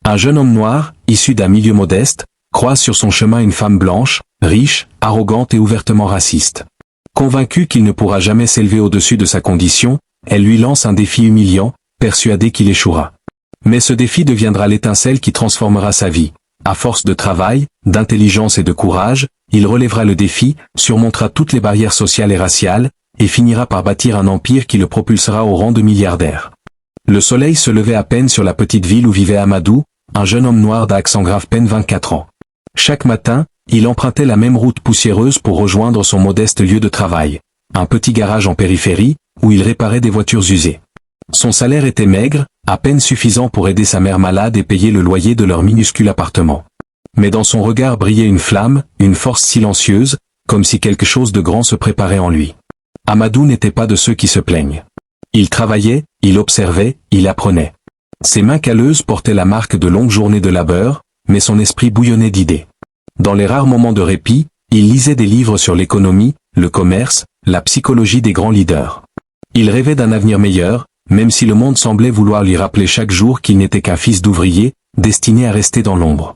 Un jeune homme noir, issu d'un milieu modeste, croise sur son chemin une femme blanche, riche, arrogante et ouvertement raciste. Convaincu qu'il ne pourra jamais s'élever au-dessus de sa condition, elle lui lance un défi humiliant, persuadée qu'il échouera. Mais ce défi deviendra l'étincelle qui transformera sa vie. À force de travail, d'intelligence et de courage, il relèvera le défi, surmontera toutes les barrières sociales et raciales, et finira par bâtir un empire qui le propulsera au rang de milliardaire. Le soleil se levait à peine sur la petite ville où vivait Amadou, un jeune homme noir d'accent grave peine 24 ans. Chaque matin, il empruntait la même route poussiéreuse pour rejoindre son modeste lieu de travail, un petit garage en périphérie, où il réparait des voitures usées. Son salaire était maigre, à peine suffisant pour aider sa mère malade et payer le loyer de leur minuscule appartement. Mais dans son regard brillait une flamme, une force silencieuse, comme si quelque chose de grand se préparait en lui. Amadou n'était pas de ceux qui se plaignent. Il travaillait, il observait, il apprenait. Ses mains calleuses portaient la marque de longues journées de labeur, mais son esprit bouillonnait d'idées. Dans les rares moments de répit, il lisait des livres sur l'économie, le commerce, la psychologie des grands leaders. Il rêvait d'un avenir meilleur, même si le monde semblait vouloir lui rappeler chaque jour qu'il n'était qu'un fils d'ouvrier, destiné à rester dans l'ombre.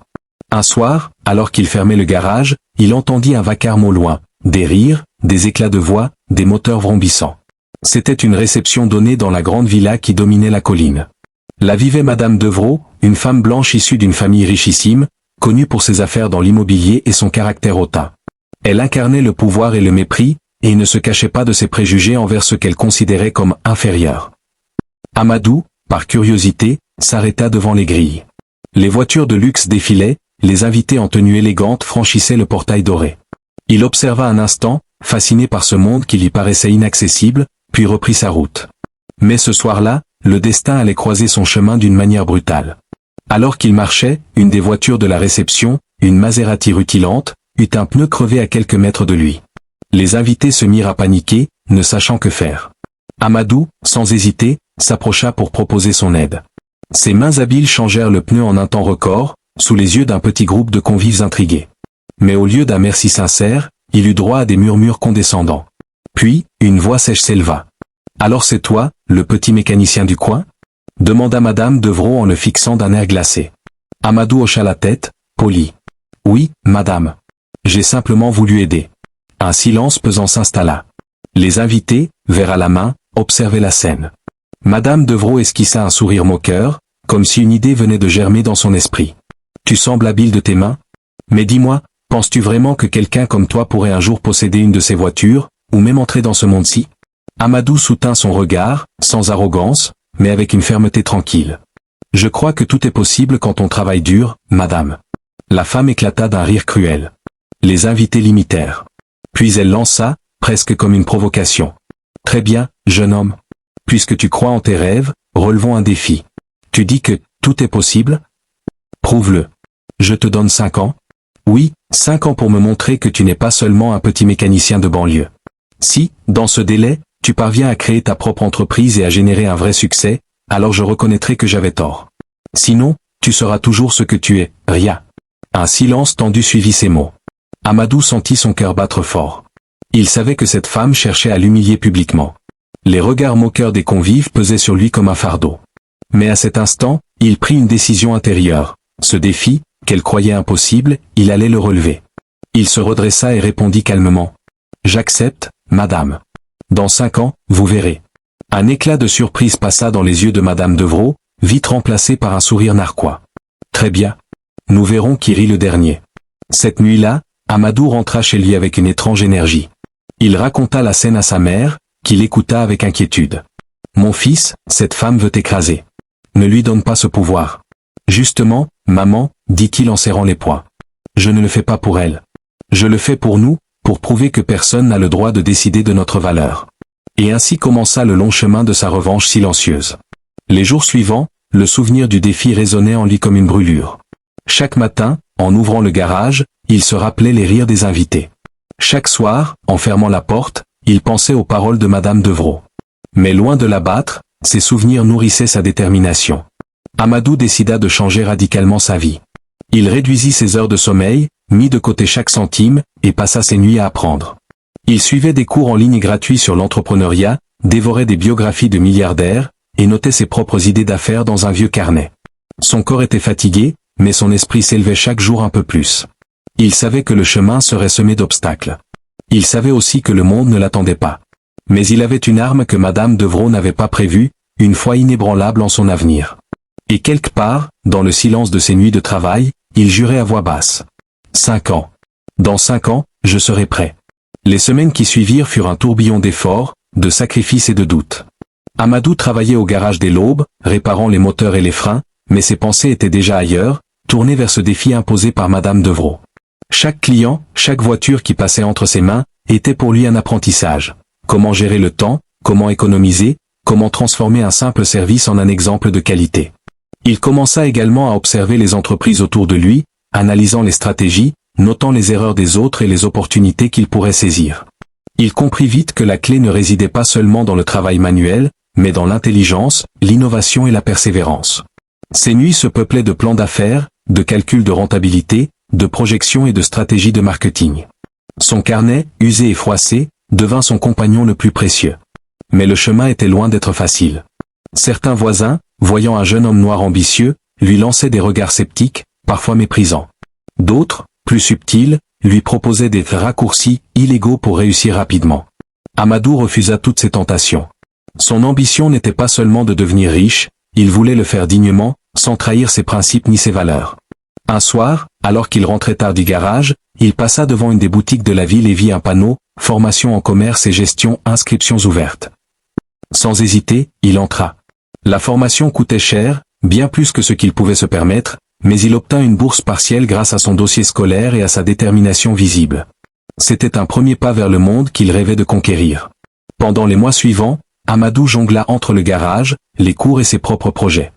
Un soir, alors qu'il fermait le garage, il entendit un vacarme au loin, des rires, des éclats de voix, des moteurs vrombissants. C'était une réception donnée dans la grande villa qui dominait la colline. Là vivait Madame Devrault, une femme blanche issue d'une famille richissime, connue pour ses affaires dans l'immobilier et son caractère hautain. Elle incarnait le pouvoir et le mépris, et ne se cachait pas de ses préjugés envers ce qu'elle considérait comme inférieur. Amadou, par curiosité, s'arrêta devant les grilles. Les voitures de luxe défilaient, les invités en tenue élégante franchissaient le portail doré. Il observa un instant, fasciné par ce monde qui lui paraissait inaccessible, puis reprit sa route. Mais ce soir-là, le destin allait croiser son chemin d'une manière brutale. Alors qu'il marchait, une des voitures de la réception, une Maserati rutilante, eut un pneu crevé à quelques mètres de lui. Les invités se mirent à paniquer, ne sachant que faire. Amadou, sans hésiter, s'approcha pour proposer son aide. Ses mains habiles changèrent le pneu en un temps record, sous les yeux d'un petit groupe de convives intrigués. Mais au lieu d'un merci sincère, il eut droit à des murmures condescendants. Puis, une voix sèche s'éleva. « Alors c'est toi, le petit mécanicien du coin ?» demanda Madame Devrault en le fixant d'un air glacé. Amadou hocha la tête, poli. « Oui, madame. J'ai simplement voulu aider. » Un silence pesant s'installa. Les invités, verre à la main, observaient la scène. Madame Devrault esquissa un sourire moqueur, comme si une idée venait de germer dans son esprit. « Tu sembles habile de tes mains. Mais dis-moi, penses-tu vraiment que quelqu'un comme toi pourrait un jour posséder une de ces voitures, ou même entrer dans ce monde-ci ?» Amadou soutint son regard, sans arrogance, mais avec une fermeté tranquille. « Je crois que tout est possible quand on travaille dur, madame. » La femme éclata d'un rire cruel. Les invités l'imitèrent. Puis elle lança, presque comme une provocation. « Très bien, jeune homme. Puisque tu crois en tes rêves, relevons un défi. Tu dis que tout est possible ? Prouve-le. Je te donne 5 ans. Oui, 5 ans pour me montrer que tu n'es pas seulement un petit mécanicien de banlieue. Si, dans ce délai, tu parviens à créer ta propre entreprise et à générer un vrai succès, alors je reconnaîtrai que j'avais tort. Sinon, tu seras toujours ce que tu es, rien. » Un silence tendu suivit ces mots. Amadou sentit son cœur battre fort. Il savait que cette femme cherchait à l'humilier publiquement. Les regards moqueurs des convives pesaient sur lui comme un fardeau. Mais à cet instant, il prit une décision intérieure. Ce défi, qu'elle croyait impossible, il allait le relever. Il se redressa et répondit calmement. « J'accepte, madame. Dans 5 ans, vous verrez. » Un éclat de surprise passa dans les yeux de Madame Devrault, vite remplacé par un sourire narquois. « Très bien. Nous verrons qui rit le dernier. » Cette nuit-là, Amadou rentra chez lui avec une étrange énergie. Il raconta la scène à sa mère, qui l'écouta avec inquiétude. « Mon fils, cette femme veut t'écraser. Ne lui donne pas ce pouvoir. »« Justement, maman, dit-il en serrant les poings. Je ne le fais pas pour elle. Je le fais pour nous, pour prouver que personne n'a le droit de décider de notre valeur. » Et ainsi commença le long chemin de sa revanche silencieuse. Les jours suivants, le souvenir du défi résonnait en lui comme une brûlure. Chaque matin, en ouvrant le garage, il se rappelait les rires des invités. Chaque soir, en fermant la porte, il pensait aux paroles de Madame Devrault. Mais loin de l'abattre, ses souvenirs nourrissaient sa détermination. Amadou décida de changer radicalement sa vie. Il réduisit ses heures de sommeil, mit de côté chaque centime, et passa ses nuits à apprendre. Il suivait des cours en ligne gratuits sur l'entrepreneuriat, dévorait des biographies de milliardaires, et notait ses propres idées d'affaires dans un vieux carnet. Son corps était fatigué, mais son esprit s'élevait chaque jour un peu plus. Il savait que le chemin serait semé d'obstacles. Il savait aussi que le monde ne l'attendait pas. Mais il avait une arme que Madame Devrault n'avait pas prévue, une foi inébranlable en son avenir. Et quelque part, dans le silence de ses nuits de travail, il jurait à voix basse. 5 ans. Dans 5 ans, je serai prêt. Les semaines qui suivirent furent un tourbillon d'efforts, de sacrifices et de doutes. Amadou travaillait au garage dès l'aube, réparant les moteurs et les freins, mais ses pensées étaient déjà ailleurs, tournées vers ce défi imposé par Madame Devrault. Chaque client, chaque voiture qui passait entre ses mains, était pour lui un apprentissage. Comment gérer le temps, comment économiser, comment transformer un simple service en un exemple de qualité. Il commença également à observer les entreprises autour de lui, analysant les stratégies, notant les erreurs des autres et les opportunités qu'il pourrait saisir. Il comprit vite que la clé ne résidait pas seulement dans le travail manuel, mais dans l'intelligence, l'innovation et la persévérance. Ses nuits se peuplaient de plans d'affaires, de calculs de rentabilité, de projections et de stratégies de marketing. Son carnet, usé et froissé, devint son compagnon le plus précieux. Mais le chemin était loin d'être facile. Certains voisins, voyant un jeune homme noir ambitieux, lui lançaient des regards sceptiques, parfois méprisants. D'autres, plus subtils, lui proposaient des raccourcis illégaux pour réussir rapidement. Amadou refusa toutes ces tentations. Son ambition n'était pas seulement de devenir riche, il voulait le faire dignement, sans trahir ses principes ni ses valeurs. Un soir, alors qu'il rentrait tard du garage, il passa devant une des boutiques de la ville et vit un panneau « Formation en commerce et gestion, inscriptions ouvertes ». Sans hésiter, il entra. La formation coûtait cher, bien plus que ce qu'il pouvait se permettre, mais il obtint une bourse partielle grâce à son dossier scolaire et à sa détermination visible. C'était un premier pas vers le monde qu'il rêvait de conquérir. Pendant les mois suivants, Amadou jongla entre le garage, les cours et ses propres projets.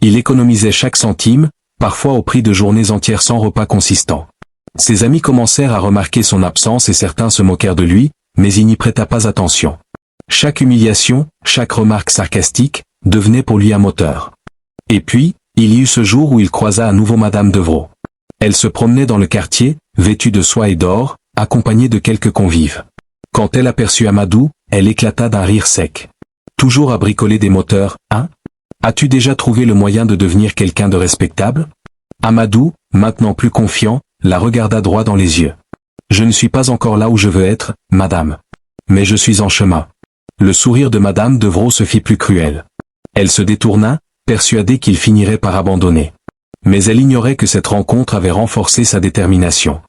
Il économisait chaque centime, parfois au prix de journées entières sans repas consistant. Ses amis commencèrent à remarquer son absence et certains se moquèrent de lui, mais il n'y prêta pas attention. Chaque humiliation, chaque remarque sarcastique, devenait pour lui un moteur. Et puis, il y eut ce jour où il croisa à nouveau Madame Devrault. Elle se promenait dans le quartier, vêtue de soie et d'or, accompagnée de quelques convives. Quand elle aperçut Amadou, elle éclata d'un rire sec. « Toujours à bricoler des moteurs, hein ? As-tu déjà trouvé le moyen de devenir quelqu'un de respectable ?» Amadou, maintenant plus confiant, la regarda droit dans les yeux. « Je ne suis pas encore là où je veux être, madame. Mais je suis en chemin. » Le sourire de Madame Devrault se fit plus cruel. Elle se détourna, persuadée qu'il finirait par abandonner. Mais elle ignorait que cette rencontre avait renforcé sa détermination.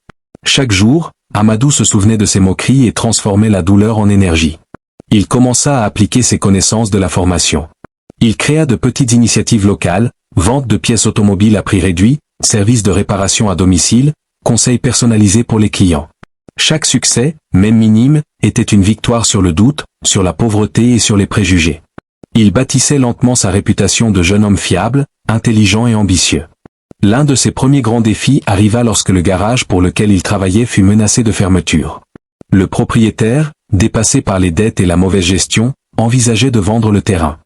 Chaque jour, Amadou se souvenait de ses moqueries et transformait la douleur en énergie. Il commença à appliquer ses connaissances de la formation. Il créa de petites initiatives locales, vente de pièces automobiles à prix réduit, services de réparation à domicile, conseils personnalisés pour les clients. Chaque succès, même minime, était une victoire sur le doute, sur la pauvreté et sur les préjugés. Il bâtissait lentement sa réputation de jeune homme fiable, intelligent et ambitieux. L'un de ses premiers grands défis arriva lorsque le garage pour lequel il travaillait fut menacé de fermeture. Le propriétaire, dépassé par les dettes et la mauvaise gestion, envisageait de vendre le terrain.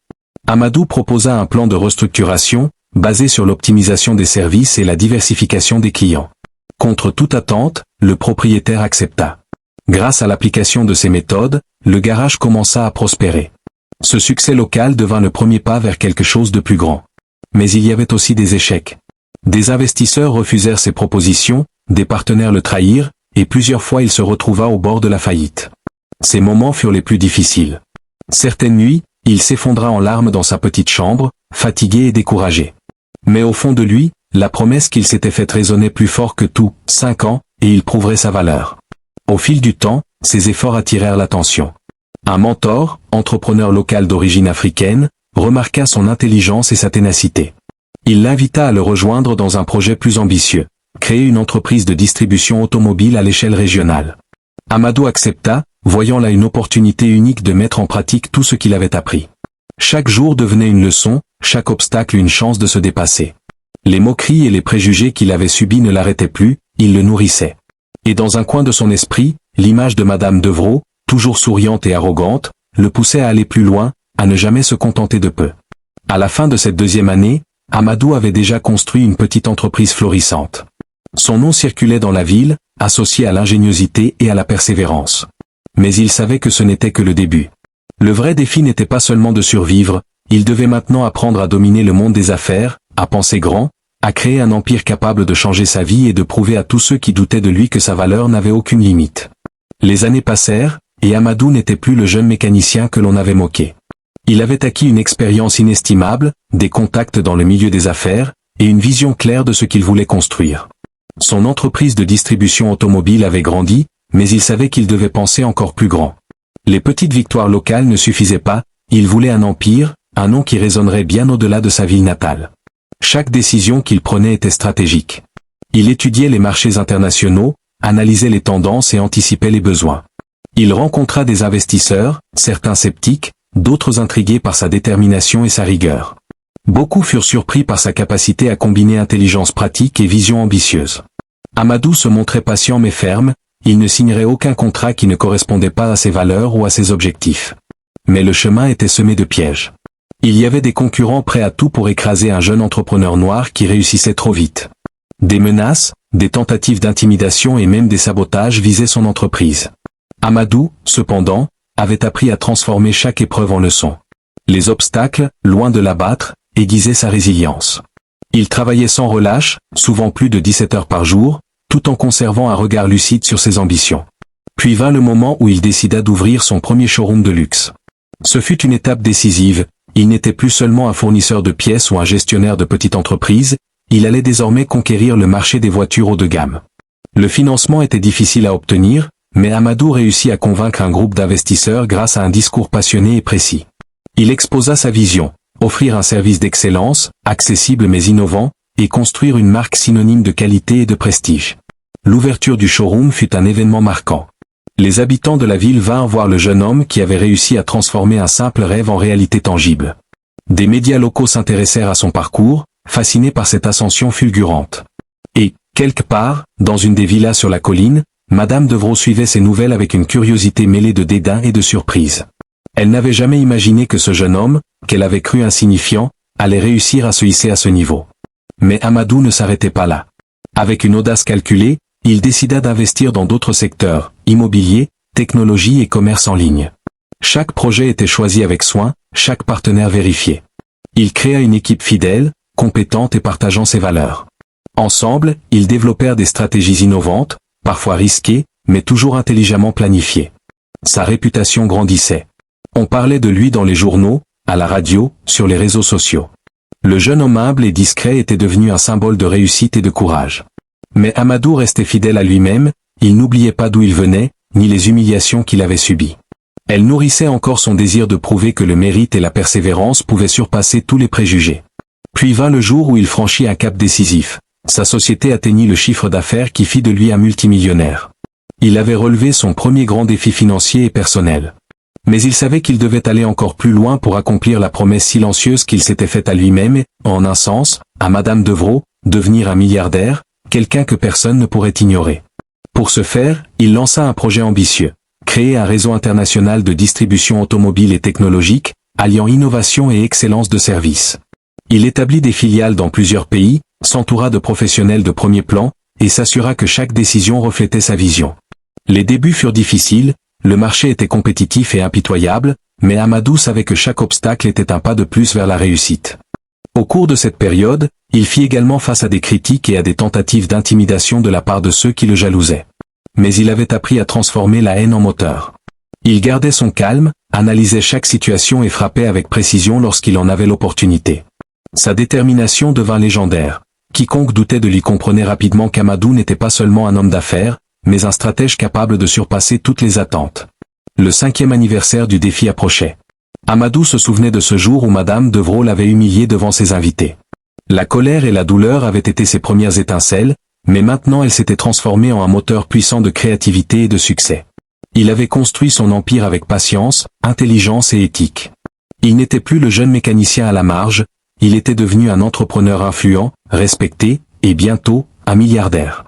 Amadou proposa un plan de restructuration, basé sur l'optimisation des services et la diversification des clients. Contre toute attente, le propriétaire accepta. Grâce à l'application de ces méthodes, le garage commença à prospérer. Ce succès local devint le premier pas vers quelque chose de plus grand. Mais il y avait aussi des échecs. Des investisseurs refusèrent ses propositions, des partenaires le trahirent, et plusieurs fois il se retrouva au bord de la faillite. Ces moments furent les plus difficiles. Certaines nuits, il s'effondra en larmes dans sa petite chambre, fatigué et découragé. Mais au fond de lui, la promesse qu'il s'était faite résonnait plus fort que tout, 5 ans, et il prouverait sa valeur. Au fil du temps, ses efforts attirèrent l'attention. Un mentor, entrepreneur local d'origine africaine, remarqua son intelligence et sa ténacité. Il l'invita à le rejoindre dans un projet plus ambitieux, créer une entreprise de distribution automobile à l'échelle régionale. Amadou accepta, voyant là une opportunité unique de mettre en pratique tout ce qu'il avait appris. Chaque jour devenait une leçon, chaque obstacle une chance de se dépasser. Les moqueries et les préjugés qu'il avait subis ne l'arrêtaient plus, ils le nourrissaient. Et dans un coin de son esprit, l'image de Madame Devrault, toujours souriante et arrogante, le poussait à aller plus loin, à ne jamais se contenter de peu. À la fin de cette 2e année, Amadou avait déjà construit une petite entreprise florissante. Son nom circulait dans la ville, associé à l'ingéniosité et à la persévérance. Mais il savait que ce n'était que le début. Le vrai défi n'était pas seulement de survivre, il devait maintenant apprendre à dominer le monde des affaires, à penser grand, à créer un empire capable de changer sa vie et de prouver à tous ceux qui doutaient de lui que sa valeur n'avait aucune limite. Les années passèrent, et Amadou n'était plus le jeune mécanicien que l'on avait moqué. Il avait acquis une expérience inestimable, des contacts dans le milieu des affaires, et une vision claire de ce qu'il voulait construire. Son entreprise de distribution automobile avait grandi, mais il savait qu'il devait penser encore plus grand. Les petites victoires locales ne suffisaient pas, il voulait un empire, un nom qui résonnerait bien au-delà de sa ville natale. Chaque décision qu'il prenait était stratégique. Il étudiait les marchés internationaux, analysait les tendances et anticipait les besoins. Il rencontra des investisseurs, certains sceptiques, d'autres intrigués par sa détermination et sa rigueur. Beaucoup furent surpris par sa capacité à combiner intelligence pratique et vision ambitieuse. Amadou se montrait patient mais ferme, il ne signerait aucun contrat qui ne correspondait pas à ses valeurs ou à ses objectifs. Mais le chemin était semé de pièges. Il y avait des concurrents prêts à tout pour écraser un jeune entrepreneur noir qui réussissait trop vite. Des menaces, des tentatives d'intimidation et même des sabotages visaient son entreprise. Amadou, cependant, avait appris à transformer chaque épreuve en leçon. Les obstacles, loin de l'abattre, aiguisaient sa résilience. Il travaillait sans relâche, souvent plus de 17 heures par jour, tout en conservant un regard lucide sur ses ambitions. Puis vint le moment où il décida d'ouvrir son premier showroom de luxe. Ce fut une étape décisive, il n'était plus seulement un fournisseur de pièces ou un gestionnaire de petite entreprise, il allait désormais conquérir le marché des voitures haut de gamme. Le financement était difficile à obtenir, mais Amadou réussit à convaincre un groupe d'investisseurs grâce à un discours passionné et précis. Il exposa sa vision, offrir un service d'excellence, accessible mais innovant, et construire une marque synonyme de qualité et de prestige. L'ouverture du showroom fut un événement marquant. Les habitants de la ville vinrent voir le jeune homme qui avait réussi à transformer un simple rêve en réalité tangible. Des médias locaux s'intéressèrent à son parcours, fascinés par cette ascension fulgurante. Et, quelque part, dans une des villas sur la colline, Madame Devrault suivait ces nouvelles avec une curiosité mêlée de dédain et de surprise. Elle n'avait jamais imaginé que ce jeune homme, qu'elle avait cru insignifiant, allait réussir à se hisser à ce niveau. Mais Amadou ne s'arrêtait pas là. Avec une audace calculée, il décida d'investir dans d'autres secteurs, immobilier, technologie et commerce en ligne. Chaque projet était choisi avec soin, chaque partenaire vérifié. Il créa une équipe fidèle, compétente et partageant ses valeurs. Ensemble, ils développèrent des stratégies innovantes, parfois risquées, mais toujours intelligemment planifiées. Sa réputation grandissait. On parlait de lui dans les journaux, à la radio, sur les réseaux sociaux. Le jeune homme humble et discret était devenu un symbole de réussite et de courage. Mais Amadou restait fidèle à lui-même, il n'oubliait pas d'où il venait, ni les humiliations qu'il avait subies. Elle nourrissait encore son désir de prouver que le mérite et la persévérance pouvaient surpasser tous les préjugés. Puis vint le jour où il franchit un cap décisif. Sa société atteignit le chiffre d'affaires qui fit de lui un multimillionnaire. Il avait relevé son premier grand défi financier et personnel. Mais il savait qu'il devait aller encore plus loin pour accomplir la promesse silencieuse qu'il s'était faite à lui-même et, en un sens, à Madame Devrault, devenir un milliardaire, quelqu'un que personne ne pourrait ignorer. Pour ce faire, il lança un projet ambitieux. Créer un réseau international de distribution automobile et technologique, alliant innovation et excellence de service. Il établit des filiales dans plusieurs pays, s'entoura de professionnels de premier plan, et s'assura que chaque décision reflétait sa vision. Les débuts furent difficiles, le marché était compétitif et impitoyable, mais Amadou savait que chaque obstacle était un pas de plus vers la réussite. Au cours de cette période, il fit également face à des critiques et à des tentatives d'intimidation de la part de ceux qui le jalousaient. Mais il avait appris à transformer la haine en moteur. Il gardait son calme, analysait chaque situation et frappait avec précision lorsqu'il en avait l'opportunité. Sa détermination devint légendaire. Quiconque doutait de lui comprenait rapidement qu'Amadou n'était pas seulement un homme d'affaires, mais un stratège capable de surpasser toutes les attentes. Le 5e anniversaire du défi approchait. Amadou se souvenait de ce jour où Madame Devrault l'avait humilié devant ses invités. La colère et la douleur avaient été ses premières étincelles, mais maintenant elle s'était transformée en un moteur puissant de créativité et de succès. Il avait construit son empire avec patience, intelligence et éthique. Il n'était plus le jeune mécanicien à la marge, il était devenu un entrepreneur influent, respecté, et bientôt, un milliardaire.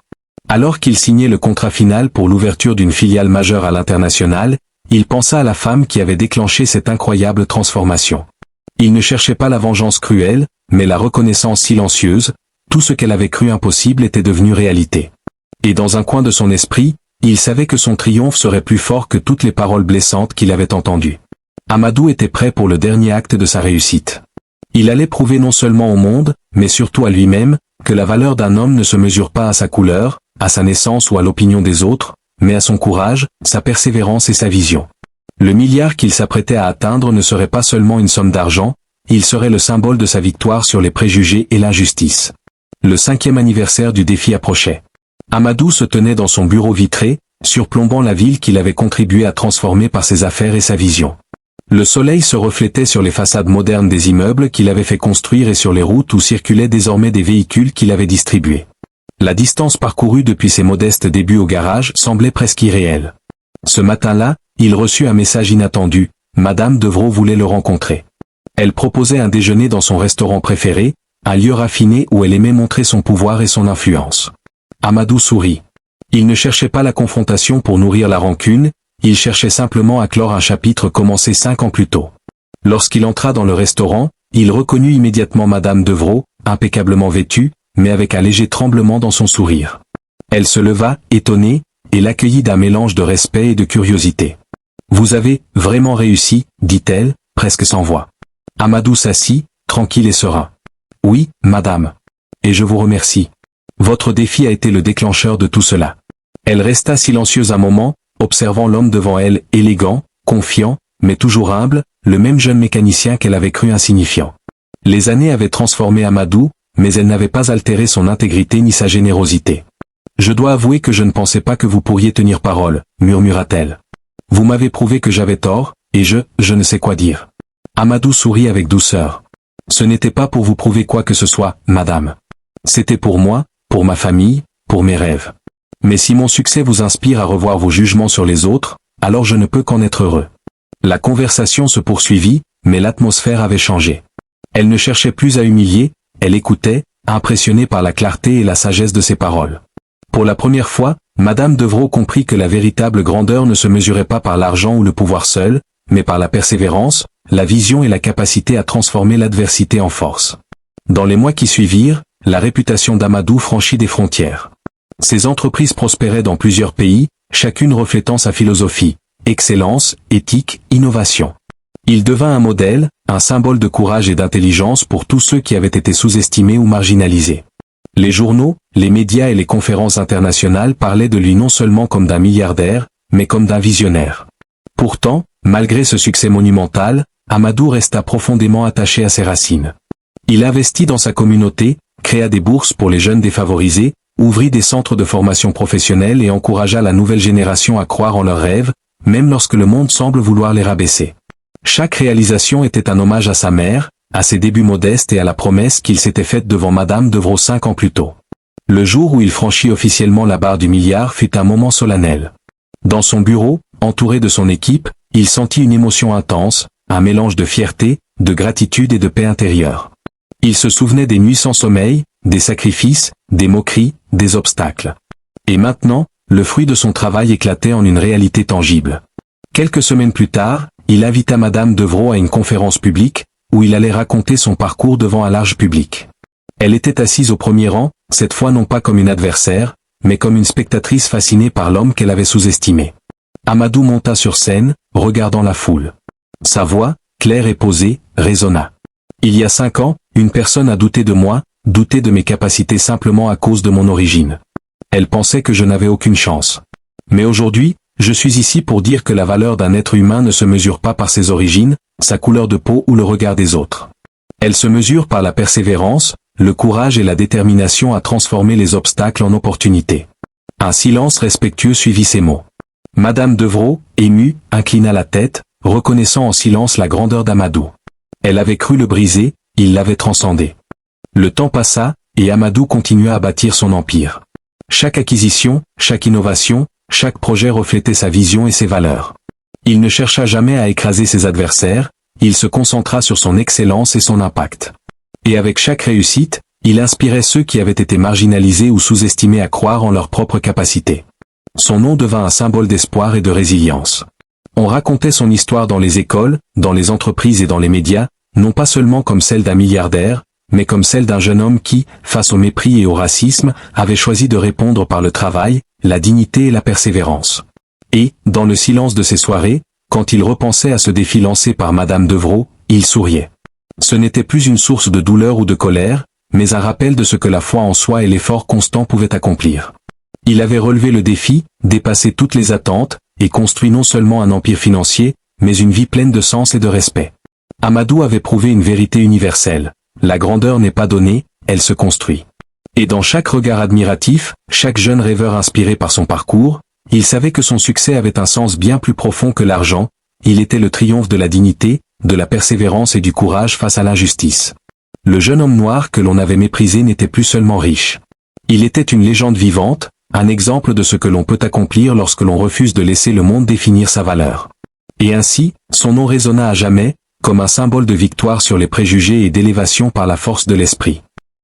Alors qu'il signait le contrat final pour l'ouverture d'une filiale majeure à l'international, il pensa à la femme qui avait déclenché cette incroyable transformation. Il ne cherchait pas la vengeance cruelle, mais la reconnaissance silencieuse, tout ce qu'elle avait cru impossible était devenu réalité. Et dans un coin de son esprit, il savait que son triomphe serait plus fort que toutes les paroles blessantes qu'il avait entendues. Amadou était prêt pour le dernier acte de sa réussite. Il allait prouver non seulement au monde, mais surtout à lui-même, que la valeur d'un homme ne se mesure pas à sa couleur, à sa naissance ou à l'opinion des autres, mais à son courage, sa persévérance et sa vision. Le milliard qu'il s'apprêtait à atteindre ne serait pas seulement une somme d'argent, il serait le symbole de sa victoire sur les préjugés et l'injustice. Le 5e anniversaire du défi approchait. Amadou se tenait dans son bureau vitré, surplombant la ville qu'il avait contribué à transformer par ses affaires et sa vision. Le soleil se reflétait sur les façades modernes des immeubles qu'il avait fait construire et sur les routes où circulaient désormais des véhicules qu'il avait distribués. La distance parcourue depuis ses modestes débuts au garage semblait presque irréelle. Ce matin-là, il reçut un message inattendu, Madame Devrault voulait le rencontrer. Elle proposait un déjeuner dans son restaurant préféré, un lieu raffiné où elle aimait montrer son pouvoir et son influence. Amadou sourit. Il ne cherchait pas la confrontation pour nourrir la rancune, il cherchait simplement à clore un chapitre commencé 5 ans plus tôt. Lorsqu'il entra dans le restaurant, il reconnut immédiatement Madame Devrault, impeccablement vêtue, mais avec un léger tremblement dans son sourire. Elle se leva, étonnée, et l'accueillit d'un mélange de respect et de curiosité. « Vous avez vraiment réussi, dit-elle, presque sans voix. » Amadou s'assit, tranquille et serein. « Oui, madame. Et je vous remercie. Votre défi a été le déclencheur de tout cela. » Elle resta silencieuse un moment, observant l'homme devant elle, élégant, confiant, mais toujours humble, le même jeune mécanicien qu'elle avait cru insignifiant. Les années avaient transformé Amadou, mais elles n'avaient pas altéré son intégrité ni sa générosité. « Je dois avouer que je ne pensais pas que vous pourriez tenir parole, murmura-t-elle. Vous m'avez prouvé que j'avais tort, et je ne sais quoi dire. » Amadou sourit avec douceur. « Ce n'était pas pour vous prouver quoi que ce soit, madame. C'était pour moi, pour ma famille, pour mes rêves. Mais si mon succès vous inspire à revoir vos jugements sur les autres, alors je ne peux qu'en être heureux. » La conversation se poursuivit, mais l'atmosphère avait changé. Elle ne cherchait plus à humilier, elle écoutait, impressionnée par la clarté et la sagesse de ses paroles. Pour la première fois, Madame Devrault comprit que la véritable grandeur ne se mesurait pas par l'argent ou le pouvoir seul, mais par la persévérance, la vision et la capacité à transformer l'adversité en force. Dans les mois qui suivirent, la réputation d'Amadou franchit des frontières. Ses entreprises prospéraient dans plusieurs pays, chacune reflétant sa philosophie, excellence, éthique, innovation. Il devint un modèle, un symbole de courage et d'intelligence pour tous ceux qui avaient été sous-estimés ou marginalisés. Les journaux, les médias et les conférences internationales parlaient de lui non seulement comme d'un milliardaire, mais comme d'un visionnaire. Pourtant, malgré ce succès monumental, Amadou resta profondément attaché à ses racines. Il investit dans sa communauté, créa des bourses pour les jeunes défavorisés, ouvrit des centres de formation professionnelle et encouragea la nouvelle génération à croire en leurs rêves, même lorsque le monde semble vouloir les rabaisser. Chaque réalisation était un hommage à sa mère, à ses débuts modestes et à la promesse qu'il s'était faite devant Madame Devrault 5 ans plus tôt. Le jour où il franchit officiellement la barre du milliard fut un moment solennel. Dans son bureau, entouré de son équipe, il sentit une émotion intense, un mélange de fierté, de gratitude et de paix intérieure. Il se souvenait des nuits sans sommeil, des sacrifices, des moqueries, des obstacles. Et maintenant, le fruit de son travail éclatait en une réalité tangible. Quelques semaines plus tard, il invita Madame Devrault à une conférence publique, où il allait raconter son parcours devant un large public. Elle était assise au premier rang, cette fois non pas comme une adversaire, mais comme une spectatrice fascinée par l'homme qu'elle avait sous-estimé. Amadou monta sur scène, regardant la foule. Sa voix, claire et posée, résonna. « Il y a 5 ans, une personne a douté de moi, douté de mes capacités simplement à cause de mon origine. Elle pensait que je n'avais aucune chance. Mais aujourd'hui, je suis ici pour dire que la valeur d'un être humain ne se mesure pas par ses origines, sa couleur de peau ou le regard des autres. Elle se mesure par la persévérance, le courage et la détermination à transformer les obstacles en opportunités. » Un silence respectueux suivit ces mots. Madame Devrault, émue, inclina la tête, reconnaissant en silence la grandeur d'Amadou. Elle avait cru le briser, il l'avait transcendé. Le temps passa, et Amadou continua à bâtir son empire. Chaque acquisition, chaque innovation, chaque projet reflétait sa vision et ses valeurs. Il ne chercha jamais à écraser ses adversaires, il se concentra sur son excellence et son impact. Et avec chaque réussite, il inspirait ceux qui avaient été marginalisés ou sous-estimés à croire en leurs propres capacités. Son nom devint un symbole d'espoir et de résilience. On racontait son histoire dans les écoles, dans les entreprises et dans les médias, non pas seulement comme celle d'un milliardaire, mais comme celle d'un jeune homme qui, face au mépris et au racisme, avait choisi de répondre par le travail, la dignité et la persévérance. Et, dans le silence de ces soirées, quand il repensait à ce défi lancé par Madame Devrault, il souriait. Ce n'était plus une source de douleur ou de colère, mais un rappel de ce que la foi en soi et l'effort constant pouvaient accomplir. Il avait relevé le défi, dépassé toutes les attentes, et construit non seulement un empire financier, mais une vie pleine de sens et de respect. Amadou avait prouvé une vérité universelle. La grandeur n'est pas donnée, elle se construit. Et dans chaque regard admiratif, chaque jeune rêveur inspiré par son parcours, il savait que son succès avait un sens bien plus profond que l'argent, il était le triomphe de la dignité, de la persévérance et du courage face à l'injustice. Le jeune homme noir que l'on avait méprisé n'était plus seulement riche. Il était une légende vivante, un exemple de ce que l'on peut accomplir lorsque l'on refuse de laisser le monde définir sa valeur. Et ainsi, son nom résonna à jamais, comme un symbole de victoire sur les préjugés et d'élévation par la force de l'esprit.